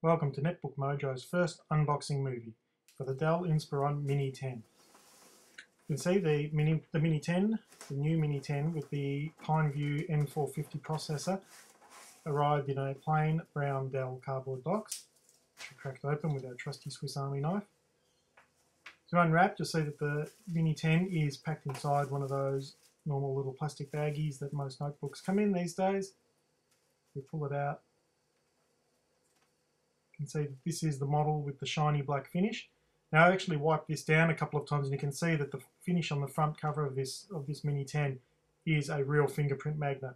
Welcome to Netbook Mojo's first unboxing movie for the Dell Inspiron Mini 10. You can see the Mini 10, the new Mini 10 with the Pineview N450 processor arrived in a plain brown Dell cardboard box, which we cracked open with our trusty Swiss Army knife. To unwrap, you'll see that the Mini 10 is packed inside one of those normal little plastic baggies that most notebooks come in these days. We pull it out. You can see that this is the model with the shiny black finish. Now I actually wiped this down a couple of times and you can see that the finish on the front cover of this Mini 10 is a real fingerprint magnet.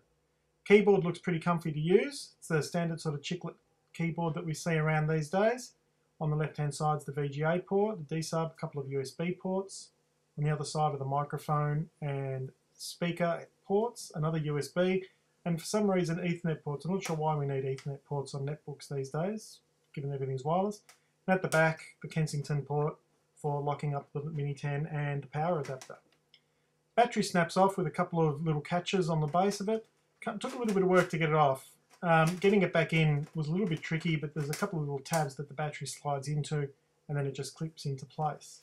Keyboard looks pretty comfy to use. It's the standard sort of chiclet keyboard that we see around these days. On the left hand side is the VGA port, the D-sub, a couple of USB ports. On the other side are the microphone and speaker ports, another USB, and for some reason Ethernet ports. I'm not sure why we need Ethernet ports on netbooks these days, given everything's wireless. And at the back, the Kensington port for locking up the Mini 10 and the power adapter. Battery snaps off with a couple of little catches on the base of it. Took a little bit of work to get it off. Getting it back in was a little bit tricky, but there's a couple of little tabs that the battery slides into and then it just clips into place.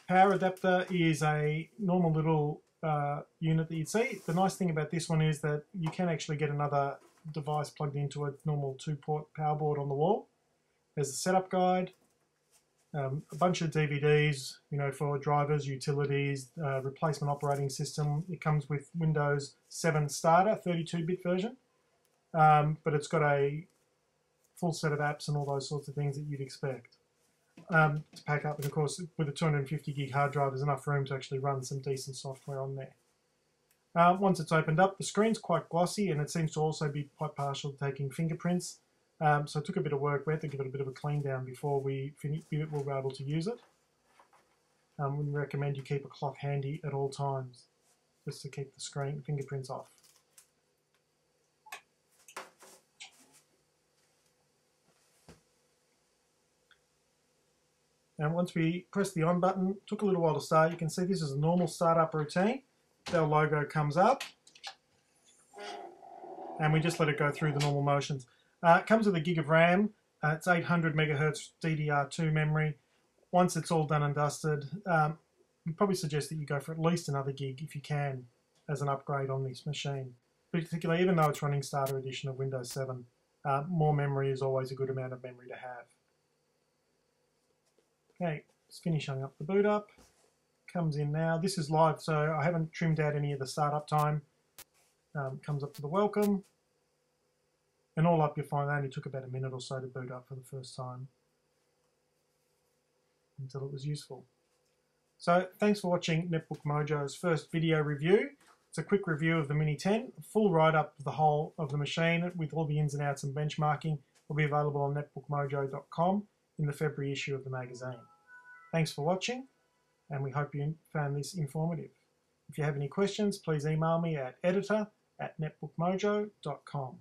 Power adapter is a normal little unit that you'd see. The nice thing about this one is that you can actually get another device plugged into a normal 2-port power board on the wall. There's a setup guide, a bunch of DVDs, for drivers, utilities, replacement operating system. It comes with Windows 7 Starter, 32-bit version, but it's got a full set of apps and all those sorts of things that you'd expect to pack up. And of course, with a 250 gig hard drive, there's enough room to actually run some decent software on there. Once it's opened up, the screen's quite glossy and it seems to also be quite partial to taking fingerprints. So it took a bit of work. We had to give it a bit of a clean down before we were able to use it. We recommend you keep a cloth handy at all times, just to keep the screen fingerprints off. And once we press the on button, it took a little while to start. You can see this is a normal startup routine. Dell logo comes up, and we just let it go through the normal motions. It comes with a gig of RAM. It's 800 megahertz DDR2 memory. Once it's all done and dusted, we probably suggest that you go for at least another gig if you can as an upgrade on this machine. Particularly, even though it's running Starter Edition of Windows 7, more memory is always a good amount of memory to have. Okay, it's finishing up the boot up. Comes in now. This is live, so I haven't trimmed out any of the startup time. Comes up to the welcome. And all up, you'll find that only took about a minute or so to boot up for the first time until it was useful. So thanks for watching Netbook Mojo's first video review. It's a quick review of the Mini 10. A full write-up of the whole of the machine with all the ins and outs and benchmarking will be available on netbookmojo.com in the February issue of the magazine. Thanks for watching, and we hope you found this informative. If you have any questions, please email me at editor@netbookmojo.com.